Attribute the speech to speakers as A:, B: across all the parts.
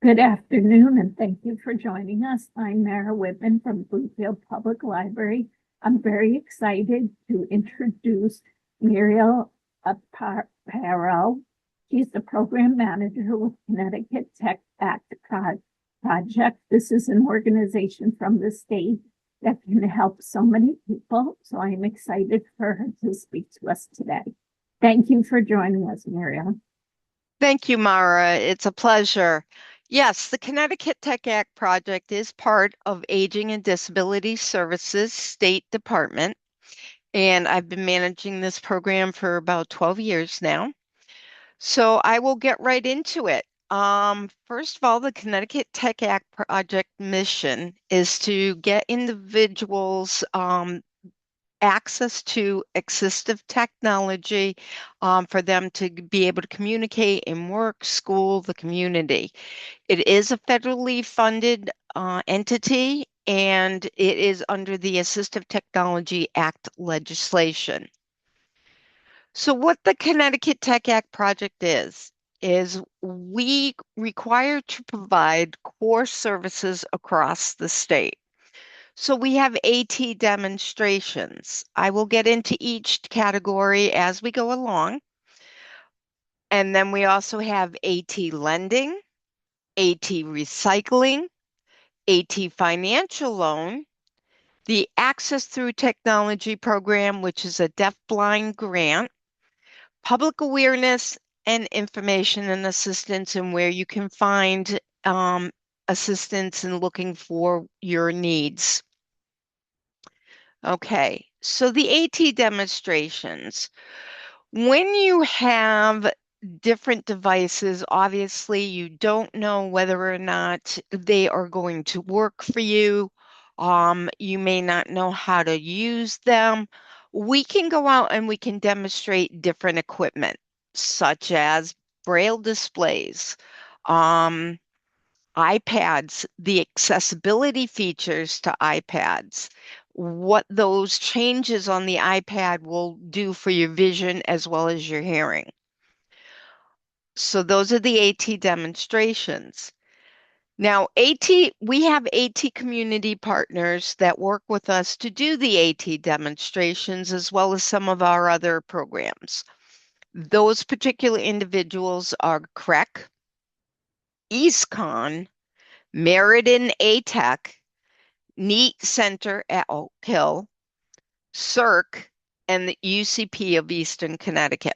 A: Good afternoon, and thank you for joining us. I'm Mara Whitman from Bluefield Public Library. I'm very excited to introduce Muriel Aparo. She's the program manager with Connecticut Tech Act Project. This is an organization from the state that can help so many people. So I'm excited for her to speak to us today. Thank you for joining us, Muriel.
B: Thank you, Mara. It's a pleasure. Yes, the Connecticut Tech Act Project is part of Aging and Disability Services State Department, and I've been managing this program for about 12 years now. So I will get right into it. First of all, the Connecticut Tech Act Project mission is to get individuals access to assistive technology for them to be able to communicate in work, school, the community. It is a federally funded entity and it is under the Assistive Technology Act legislation. So what the Connecticut Tech Act Project is we require to provide core services across the state. So we have AT demonstrations. I will get into each category as we go along. And then we also have AT lending, AT recycling, AT financial loan, the Access Through Technology program, which is a deaf-blind grant, public awareness and information and assistance, and where you can find assistance in looking for your needs. Okay, so the AT demonstrations. When you have different devices, obviously you don't know whether or not they are going to work for you. You may not know how to use them. We can go out and we can demonstrate different equipment, such as braille displays, iPads, the accessibility features to iPads, what those changes on the iPad will do for your vision as well as your hearing. So those are the AT demonstrations. Now, we have AT community partners that work with us to do the AT demonstrations as well as some of our other programs. Those particular individuals are CREC, EastCon, Meriden ATech, NEAT Center at Oak Hill, CERC, and the UCP of Eastern Connecticut.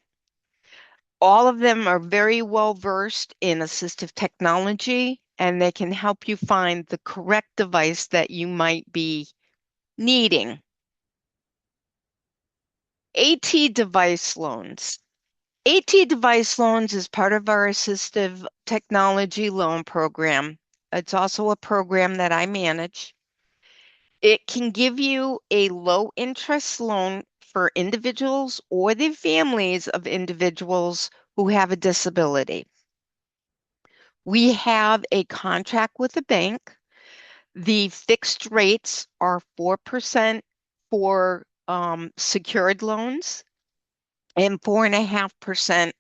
B: All of them are very well versed in assistive technology, and they can help you find the correct device that you might be needing. AT device loans. AT device loans is part of our assistive technology loan program. It's also a program that I manage. It can give you a low interest loan for individuals or the families of individuals who have a disability. We have a contract with the bank. The fixed rates are 4% for secured loans and 4.5%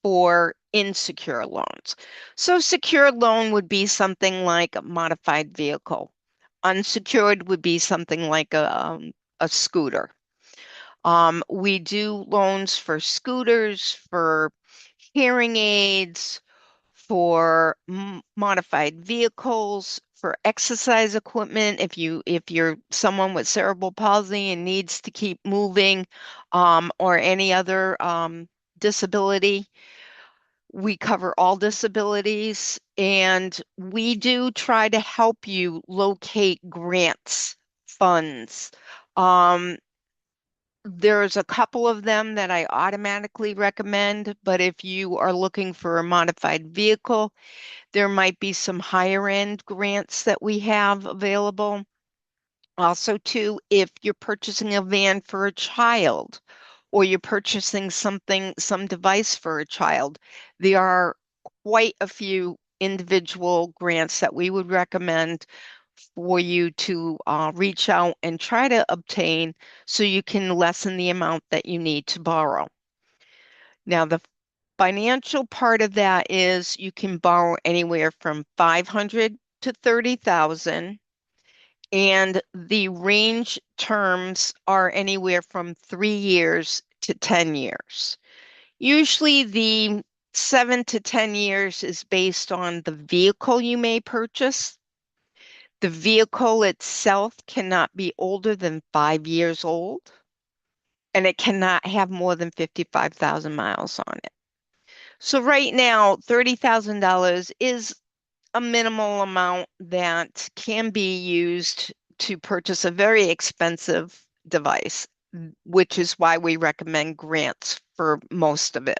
B: for insecure loans. So secured loan would be something like a modified vehicle. Unsecured would be something like a scooter. We do loans for scooters, for hearing aids, for modified vehicles, for exercise equipment. If you're someone with cerebral palsy and needs to keep moving, or any other disability, we cover all disabilities, and we do try to help you locate grants, funds. Um, there's a couple of them that I automatically recommend, but if you are looking for a modified vehicle, there might be some higher end grants that we have available. Also, too, if you're purchasing a van for a child or you're purchasing some device for a child, there are quite a few individual grants that we would recommend for you to reach out and try to obtain so you can lessen the amount that you need to borrow. Now, the Financial part of that is you can borrow anywhere from 500 to 30,000, and the range terms are anywhere from 3 years to 10 years. Usually the 7 to 10 years is based on the vehicle you may purchase. The vehicle itself cannot be older than 5 years old, and it cannot have more than 55,000 miles on it. So right now, $30,000 is a minimal amount that can be used to purchase a very expensive device, which is why we recommend grants for most of it.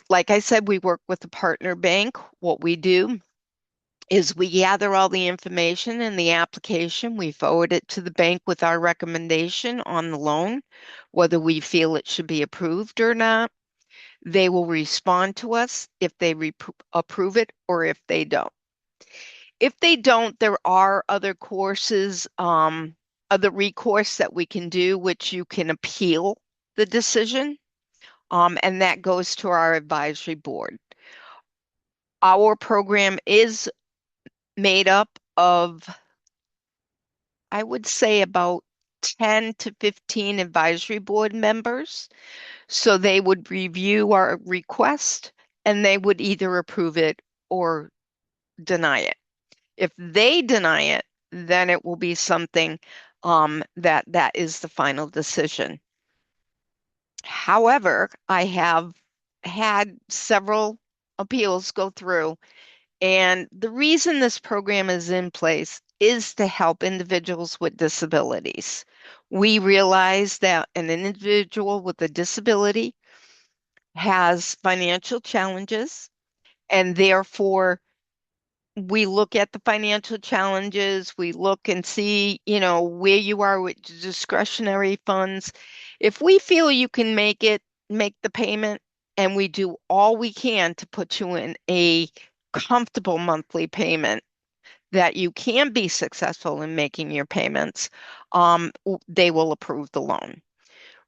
B: Like I said, we work with a partner bank. What we do is we gather all the information in the application, we forward it to the bank with our recommendation on the loan, whether we feel it should be approved or not. They will respond to us if they approve it or if they don't. If they don't, there are other courses, other recourse that we can do, which you can appeal the decision, and that goes to our advisory board. Our program is made up of, I would say, about 10 to 15 advisory board members. So they would review our request and they would either approve it or deny it. If they deny it, then it will be something that is the final decision. However, I have had several appeals go through, and the reason this program is in place is to help individuals with disabilities. We realize that an individual with a disability has financial challenges, and therefore we look at the financial challenges, we look and see, where you are with discretionary funds. If we feel you can make the payment, and we do all we can to put you in a comfortable monthly payment that you can be successful in making your payments, they will approve the loan.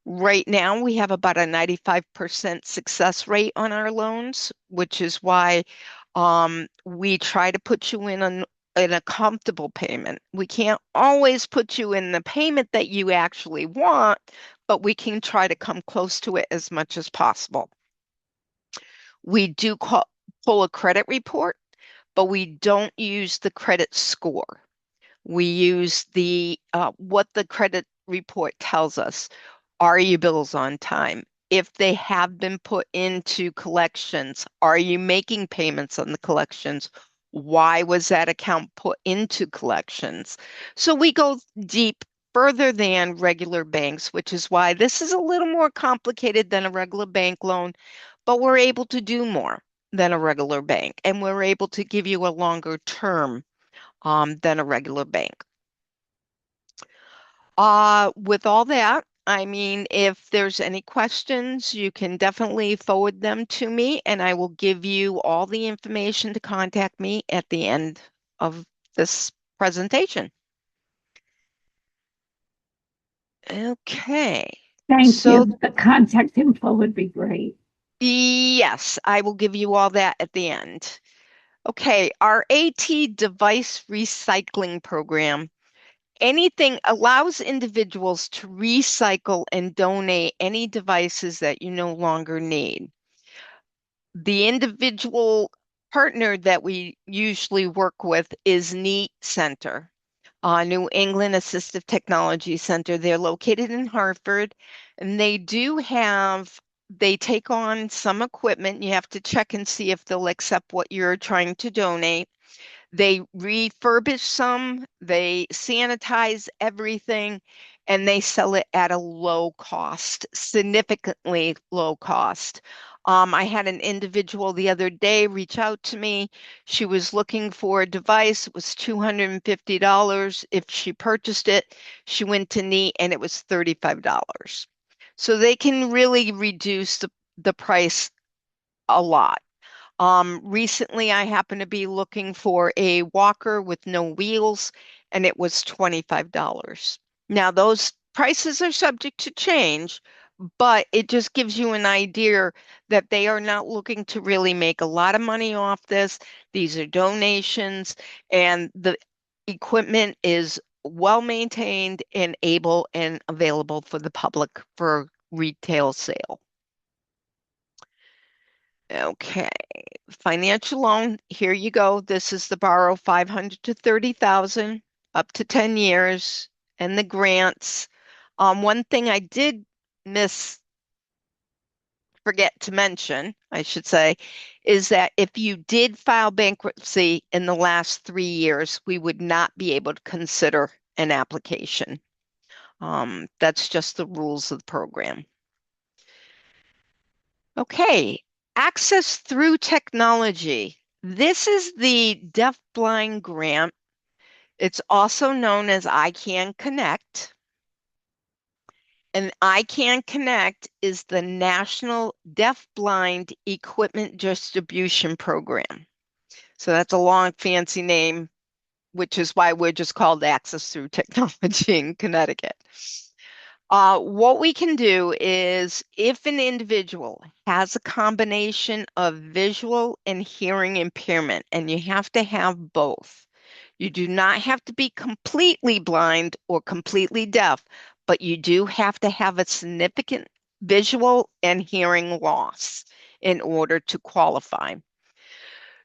B: Right now, we have about a 95% success rate on our loans, which is why we try to put you in a comfortable payment. We can't always put you in the payment that you actually want, but we can try to come close to it as much as possible. We do pull a credit report, but we don't use the credit score. We use what the credit report tells us. Are your bills on time? If they have been put into collections, are you making payments on the collections? Why was that account put into collections? So we go deep further than regular banks, which is why this is a little more complicated than a regular bank loan, but we're able to do more than a regular bank, and we're able to give you a longer term than a regular bank. With all that, I mean, if there's any questions, you can definitely forward them to me, and I will give you all the information to contact me at the end of this presentation. Okay.
A: Thank
B: So,
A: you. The contact info would be great.
B: yes, I will give you all that at the end. Okay, our AT device recycling program. Anything allows individuals to recycle and donate any devices that you no longer need. The individual partner that we usually work with is NEAT Center, New England Assistive Technology Center. They're located in Hartford, and they take on some equipment. You have to check and see if they'll accept what you're trying to donate. They refurbish some, they sanitize everything, and they sell it at a low cost, significantly low cost. I had an individual the other day reach out to me. She was looking for a device. It was $250. If she purchased it, she went to NEAT and it was $35. So they can really reduce the price a lot. Recently, I happened to be looking for a walker with no wheels, and it was $25. Now, those prices are subject to change, but it just gives you an idea that they are not looking to really make a lot of money off this. These are donations, and the equipment is well maintained and able and available for the public for retail sale. Okay, financial loan, here you go. This is the borrow 500 to 30,000 up to 10 years and the grants. One thing I did miss forget to mention, I should say, is that if you did file bankruptcy in the last 3 years, we would not be able to consider an application. That's just the rules of the program. Okay, access through technology. This is the deaf-blind grant. It's also known as I Can Connect. And I Can Connect is the National Deaf-Blind Equipment Distribution Program. So that's a long, fancy name, which is why we're just called Access Through Technology in Connecticut. What we can do is if an individual has a combination of visual and hearing impairment, and you have to have both, you do not have to be completely blind or completely deaf, but you do have to have a significant visual and hearing loss in order to qualify.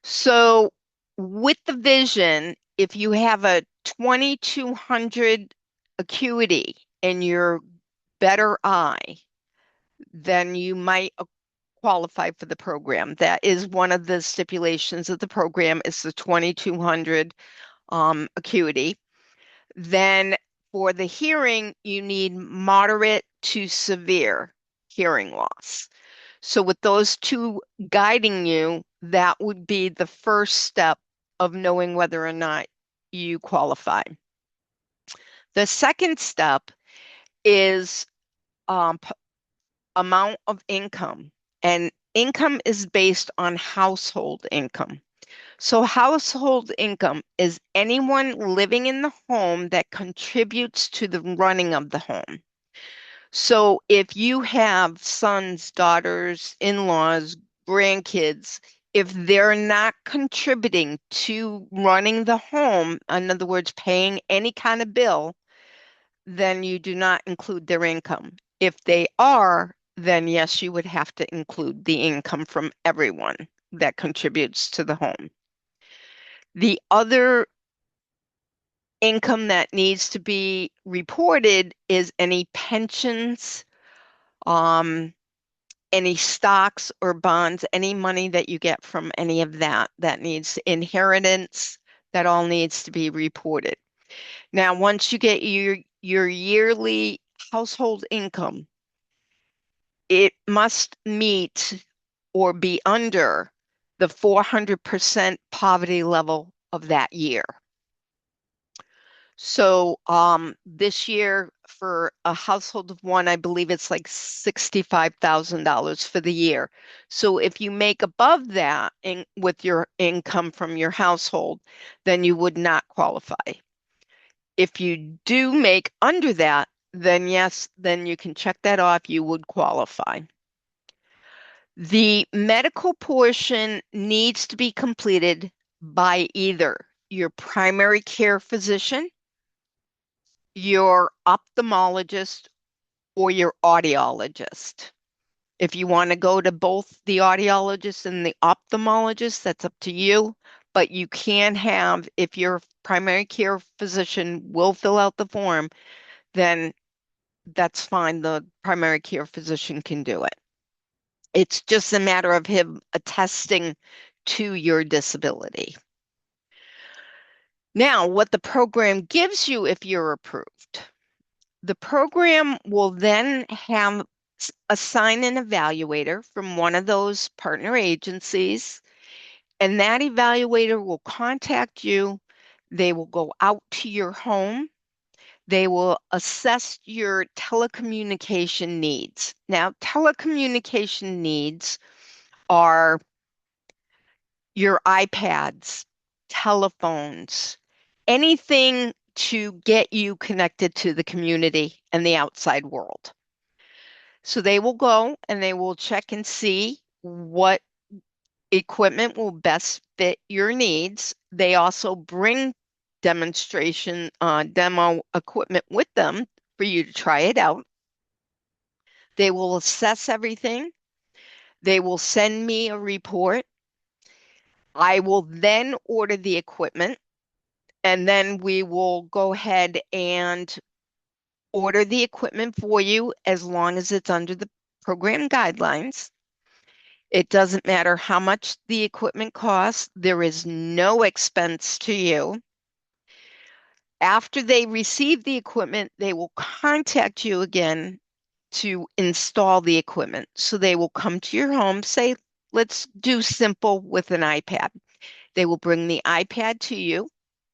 B: So with the vision, if you have a 2200 acuity in your better eye, then you might qualify for the program. That is one of the stipulations of the program is the 2200 acuity. Then for the hearing, you need moderate to severe hearing loss. So with those two guiding you, that would be the first step of knowing whether or not you qualify. The second step is amount of income, and income is based on household income. So household income is anyone living in the home that contributes to the running of the home. So if you have sons, daughters, in-laws, grandkids, if they're not contributing to running the home, in other words, paying any kind of bill, then you do not include their income. If they are, then yes, you would have to include the income from everyone that contributes to the home. The other income that needs to be reported is any pensions, um, any stocks or bonds, any money that you get from any of that, that needs inheritance, that all needs to be reported. Now, once you get your yearly household income, it must meet or be under the 400% poverty level of that year. So this year for a household of one, I believe it's like $65,000 for the year. So if you make above that with your income from your household, then you would not qualify. If you do make under that, then yes, then you can check that off, you would qualify. The medical portion needs to be completed by either your primary care physician, your ophthalmologist, or your audiologist. If you want to go to both the audiologist and the ophthalmologist, that's up to you. But you can have, if your primary care physician will fill out the form, then that's fine. The primary care physician can do it. It's just a matter of him attesting to your disability. Now, what the program gives you if you're approved. The program will then have assign an evaluator from one of those partner agencies, and that evaluator will contact you. They will go out to your home. They will assess your telecommunication needs. Now, telecommunication needs are your iPads, telephones, anything to get you connected to the community and the outside world. So they will go and they will check and see what equipment will best fit your needs. They also bring demo equipment with them for you to try it out. They will assess everything. They will send me a report. I will then order the equipment, and then we will go ahead and order the equipment for you as long as it's under the program guidelines. It doesn't matter how much the equipment costs, there is no expense to you. After they receive the equipment, they will contact you again to install the equipment. So they will come to your home, say, let's do simple with an iPad. They will bring the iPad to you.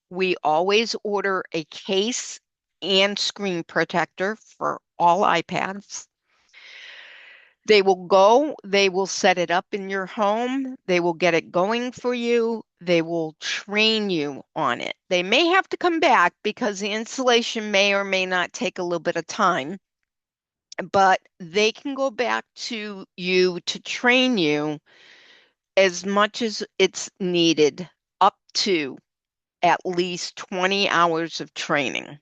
B: We always order a case and screen protector for all iPads. They will go, they will set it up in your home, they will get it going for you, they will train you on it. They may have to come back because the installation may or may not take a little bit of time, but they can go back to you to train you as much as it's needed, up to at least 20 hours of training.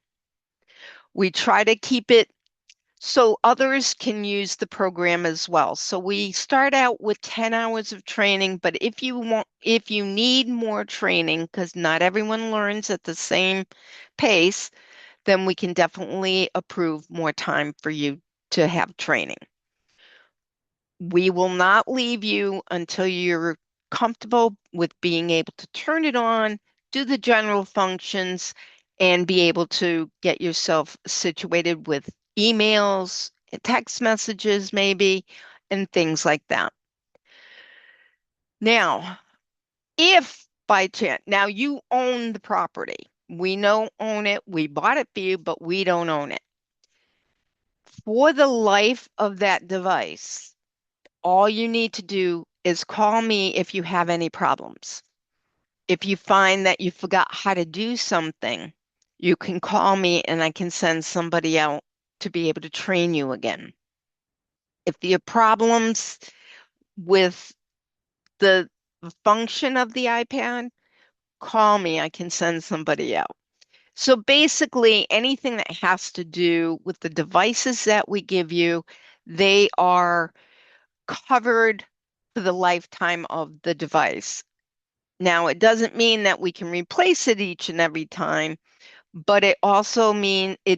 B: We try to keep it so others can use the program as well. So we start out with 10 hours of training, but if you need more training, because not everyone learns at the same pace, then we can definitely approve more time for you to have training. We will not leave you until you're comfortable with being able to turn it on, do the general functions, and be able to get yourself situated with emails, text messages, maybe, and things like that. Now, if by chance, now you own the property, we don't own it, we bought it for you, but we don't own it. For the life of that device, all you need to do is call me if you have any problems. If you find that you forgot how to do something, you can call me and I can send somebody out to be able to train you again. If you have problems with the function of the iPad, call me. I can send somebody out. So basically, anything that has to do with the devices that we give you, they are covered for the lifetime of the device. Now, it doesn't mean that we can replace it each and every time, but it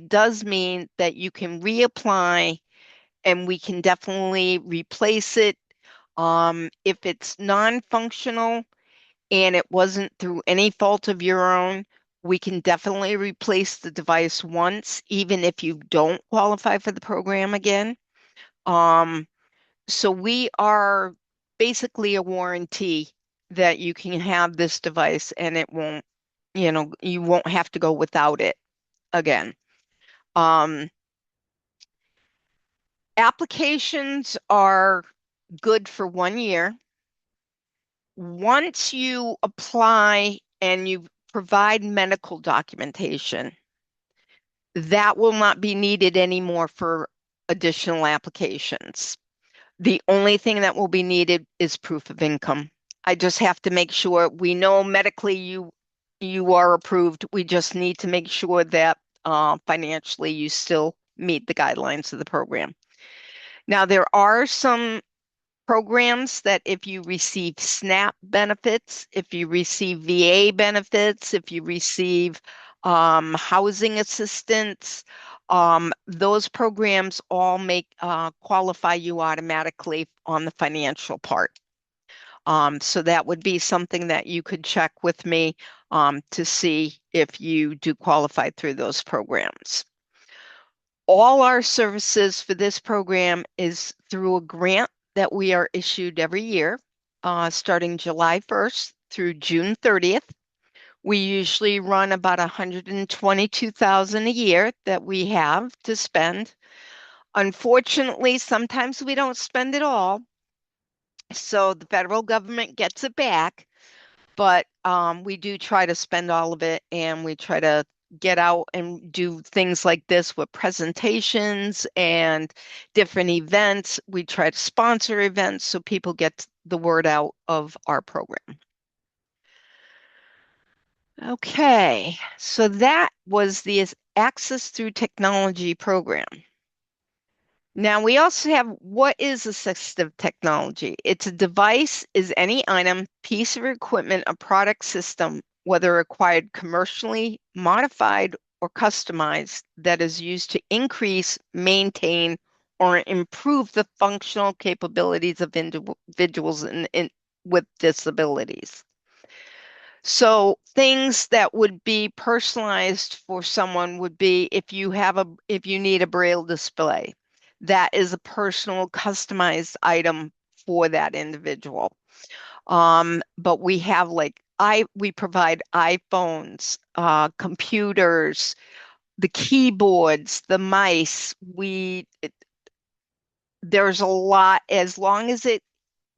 B: does mean that you can reapply and we can definitely replace it. If it's non-functional and it wasn't through any fault of your own, we can definitely replace the device once, even if you don't qualify for the program again. Um, So we are basically a warranty that you can have this device and it won't, you won't have to go without it again. Um, Applications are good for 1 year. Once you apply and you provide medical documentation, that will not be needed anymore for additional applications. The only thing that will be needed is proof of income. I just have to make sure we know medically you are approved. We just need to make sure that financially you still meet the guidelines of the program. Now, there are some programs that if you receive SNAP benefits, if you receive VA benefits, if you receive housing assistance, those programs all make qualify you automatically on the financial part. So that would be something that you could check with me to see if you do qualify through those programs. All our services for this program is through a grant that we are issued every year, starting July 1st through June 30th. We usually run about 122,000 a year that we have to spend. Unfortunately, sometimes we don't spend it all, so the federal government gets it back, but we do try to spend all of it and we try to get out and do things like this with presentations and different events. We try to sponsor events so people get the word out of our program. Okay, so that was the Access Through Technology program. Now we also have, what is assistive technology? It's a device, is any item, piece of equipment, a product system, whether acquired commercially, modified, or customized, that is used to increase, maintain, or improve the functional capabilities of individuals with disabilities. So things that would be personalized for someone would be if you need a braille display, that is a personal customized item for that individual. But we have we provide iPhones, computers, the keyboards, the mice. There's a lot, as long as it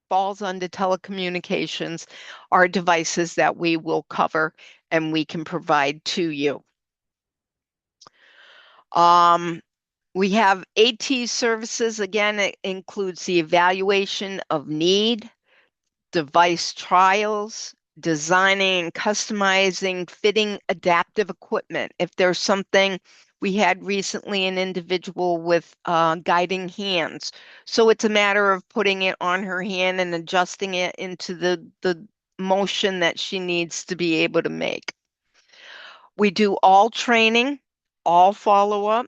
B: falls under telecommunications, are devices that we will cover and we can provide to you. We have AT services. Again, it includes the evaluation of need, device trials, designing and customizing, fitting adaptive equipment. If there's something, we had recently an individual with guiding hands. So it's a matter of putting it on her hand and adjusting it into the motion that she needs to be able to make. We do all training, all follow-up.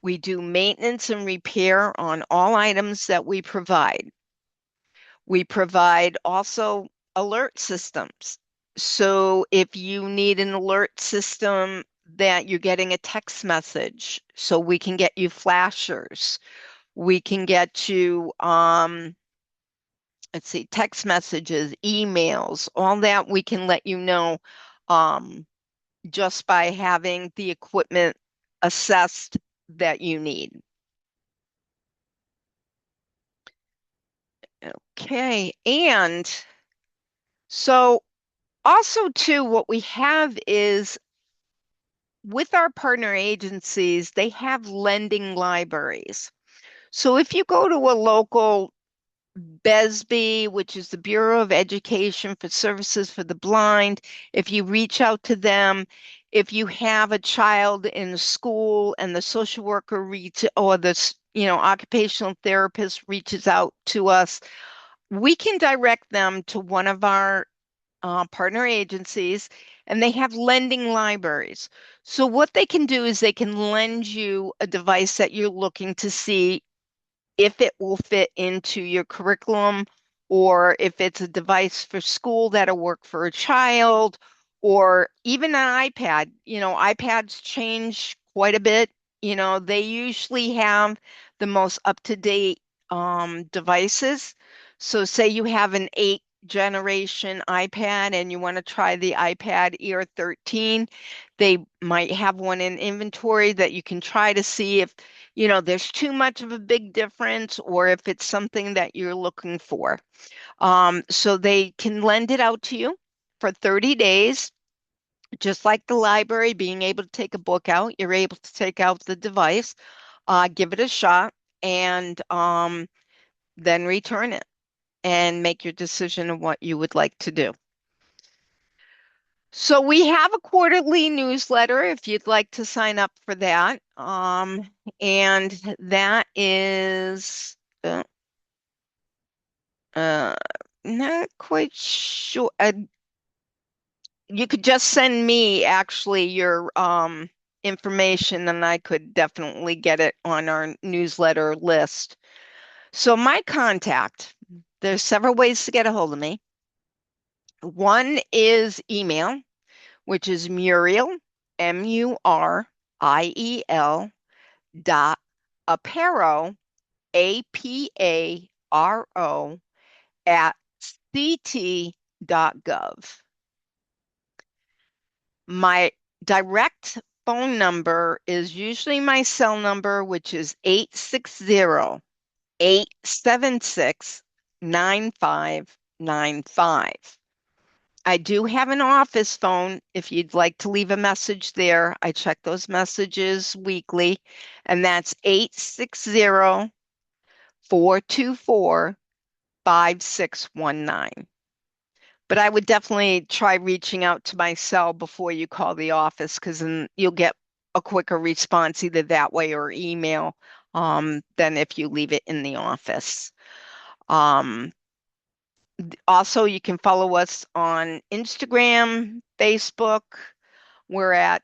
B: We do maintenance and repair on all items that we provide. We provide also alert systems. So if you need an alert system that you're getting a text message, so we can get you flashers. We can get you, let's see, text messages, emails, all that we can let you know just by having the equipment assessed that you need. Okay, and so also too, what we have is with our partner agencies, they have lending libraries. So if you go to a local BESB, which is the Bureau of Education for Services for the Blind, if you reach out to them, if you have a child in school and the social worker or the occupational therapist reaches out to us, we can direct them to one of our partner agencies, and they have lending libraries. So what they can do is they can lend you a device that you're looking to see if it will fit into your curriculum, or if it's a device for school that'll work for a child, or even an iPad. iPads change quite a bit. They usually have the most up-to-date devices. So say you have an 8th generation iPad and you want to try the iPad Air 13, they might have one in inventory that you can try to see if there's too much of a big difference or if it's something that you're looking for. So they can lend it out to you for 30 days, just like the library, being able to take a book out, you're able to take out the device, give it a shot, and then return it and make your decision of what you would like to do. So we have a quarterly newsletter if you'd like to sign up for that. And that is not quite sure. You could just send me actually your information and I could definitely get it on our newsletter list. So my contact, there's several ways to get a hold of me. One is email, which is Muriel, Muriel .aparo, APARO, @ct.gov. My direct phone number is usually my cell number, which is 860-876-9595. I do have an office phone if you'd like to leave a message there. I check those messages weekly, and that's 860-424-5619. But I would definitely try reaching out to my cell before you call the office because then you'll get a quicker response either that way or email than if you leave it in the office. Um, Also, you can follow us on Instagram, Facebook. We're at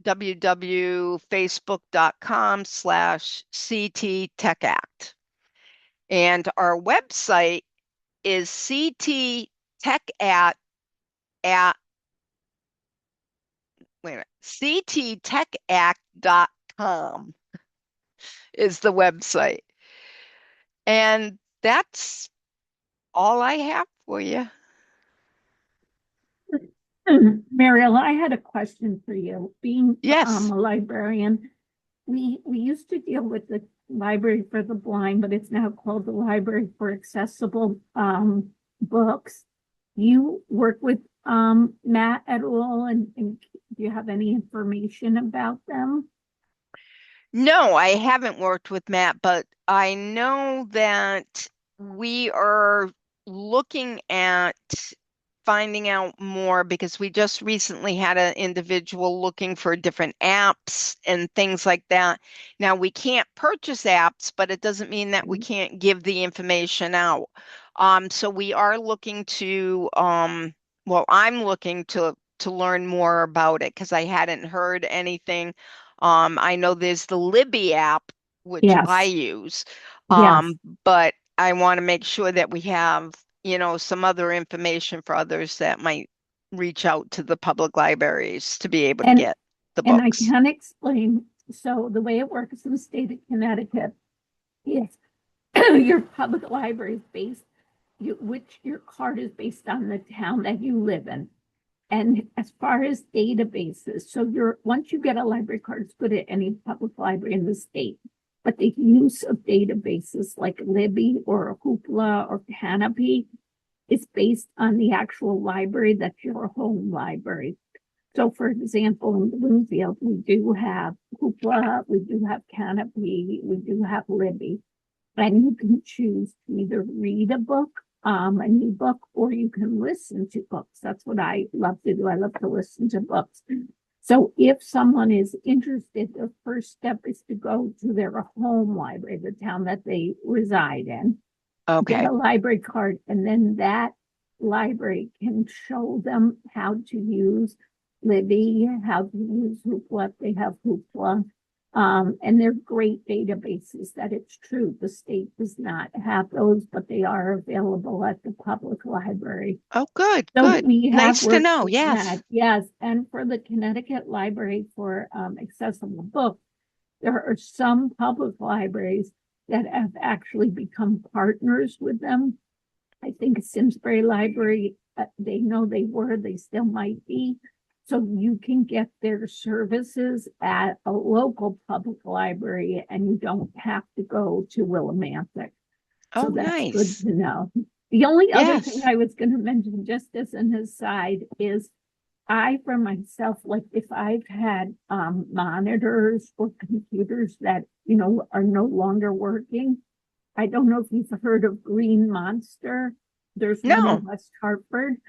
B: www.facebook.com/CT Tech Act. And our website is cttechAct.com is the website. And that's all I have for you.
A: Muriel, I had a question for you. Being a
B: Yes.
A: librarian, we used to deal with the library for the blind, but it's now called the Library for Accessible Books. You work with Matt at all, and do you have any information about them?
B: No, I haven't worked with Matt, but I know that we are looking at finding out more because we just recently had an individual looking for different apps and things like that. Now, we can't purchase apps, but it doesn't mean that we can't give the information out. So we are looking to, well, I'm looking to learn more about it because I hadn't heard anything. I know there's the Libby app, which I
A: Yes,
B: use,
A: yes.
B: but I want to make sure that we have, some other information for others that might reach out to the public libraries to be able to
A: And
B: get the
A: and I
B: books.
A: can explain. So the way it works in the state of Connecticut is your public library is based, which your card is based on the town that you live in. And as far as databases, so once you get a library card, it's good at any public library in the state. But the use of databases like Libby or Hoopla or Canopy is based on the actual library that's your home library. So, for example, in Bloomfield, we do have Hoopla, we do have Canopy, we do have Libby, and you can choose to either read a book, an ebook, or you can listen to books. That's what I love to do. I love to listen to books. So if someone is interested, the first step is to go to their home library, the town that they reside in, get
B: Okay.
A: a library card, and then that library can show them how to use Libby, how to use Hoopla. They have Hoopla. And they're great databases. That it's true. The state does not have those, but they are available at the public library.
B: Oh, good,
A: So
B: good.
A: we have
B: Nice to
A: worked
B: know.
A: with
B: Yes.
A: that. Yes. And for the Connecticut Library for Accessible Books, there are some public libraries that have actually become partners with them. I think Simsbury Library, they know they were, they still might be. So you can get their services at a local public library and you don't have to go to Willimantic. So
B: Oh,
A: that's good
B: nice.
A: to know. The only other thing
B: Yes.
A: I was going to mention, just as an aside, is I, for myself, like if I've had monitors or computers that, are no longer working, I don't know if you've heard of Green Monster. There's one in
B: No.
A: West Hartford.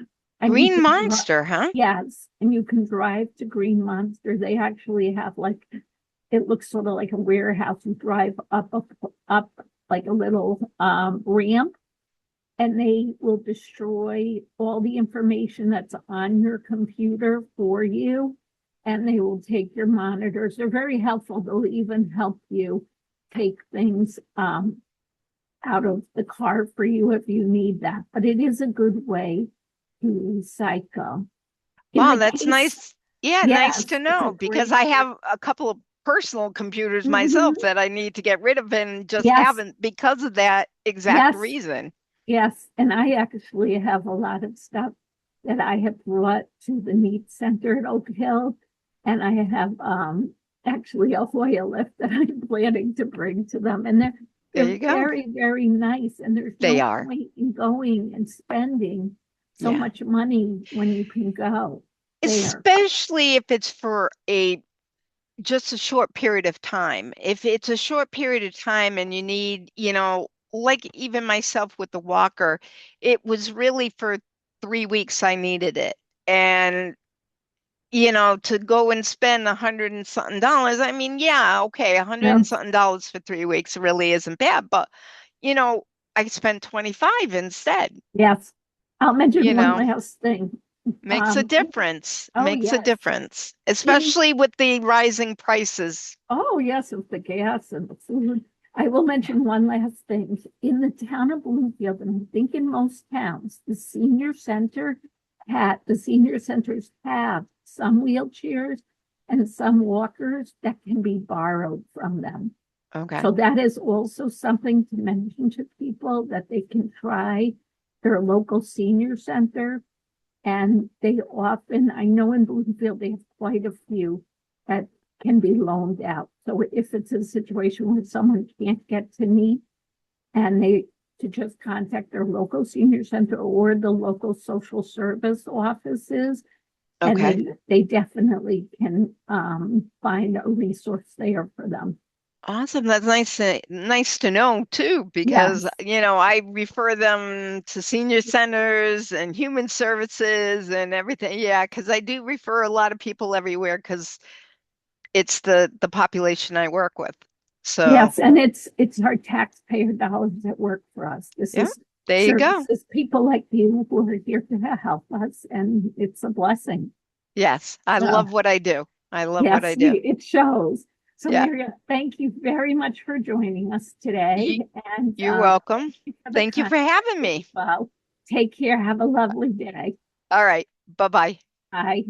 A: And you
B: Green
A: can
B: Monster, huh?
A: yes, and you can drive to Green Monster. They actually have like it looks sort of like a warehouse. You drive up like a little ramp, and they will destroy all the information that's on your computer for you, and they will take your monitors. They're very helpful. They'll even help you take things out of the car for you if you need that. But it is a good way to recycle. In
B: Wow,
A: the
B: that's
A: case,
B: nice. Yeah, nice
A: yes,
B: to
A: it's a
B: know because
A: great.
B: I have a couple of personal computers myself
A: Mhm.
B: that I need to get rid of and just
A: Yes,
B: haven't because of that exact
A: yes,
B: reason.
A: yes. And I actually have a lot of stuff that I have brought to the Neat Center at Oak Hill. And I have actually a Hoya lift that I'm planning to bring to them. And
B: There
A: they're
B: you go.
A: very, very nice. And there's
B: They
A: no
B: are.
A: point in going and spending so
B: Yeah.
A: much money when you can go there.
B: Especially if it's for a just a short period of time. If it's a short period of time and you need, like even myself with the walker, it was really for 3 weeks I needed it. And, to go and spend 100 and something dollars, I mean, yeah, okay, a hundred
A: Yeah.
B: and something dollars for 3 weeks really isn't bad, but, you know, I spent 25 instead,
A: Yes. I'll mention
B: you
A: one
B: know.
A: last thing.
B: Makes a difference.
A: Oh,
B: Makes a
A: yes.
B: difference,
A: In
B: especially with the rising prices.
A: Oh, yes, with the gas and the food. I will mention one last thing. In the town of Bloomfield, and I think in most towns, the senior centers have some wheelchairs and some walkers that can be borrowed from them.
B: Okay.
A: So that is also something to mention to people that they can try their local senior center. And they often, I know in Bloomfield, they have quite a few that can be loaned out. So if it's a situation where someone can't get to me and to just contact their local senior center or the local social service offices, and
B: Okay.
A: they definitely can find a resource there for them.
B: Awesome. That's nice to know too, because
A: Yes,
B: I refer them to senior centers and human services and everything. Yeah, because I do refer a lot of people everywhere because it's the population I work with. So,
A: yes, and it's our taxpayer dollars that work for us. This
B: yeah,
A: is
B: there you go.
A: services, people like you who are here to help us, and it's a blessing.
B: Yes, I
A: So,
B: love what I do. I love what
A: yes,
B: I do.
A: it shows. So,
B: Yeah.
A: Muriel, thank you very much for joining us today,
B: You,
A: and
B: you're welcome.
A: thank you for the
B: Thank you for having
A: conversation.
B: me.
A: Well, take care. Have a lovely day.
B: All right. Bye-bye.
A: Bye.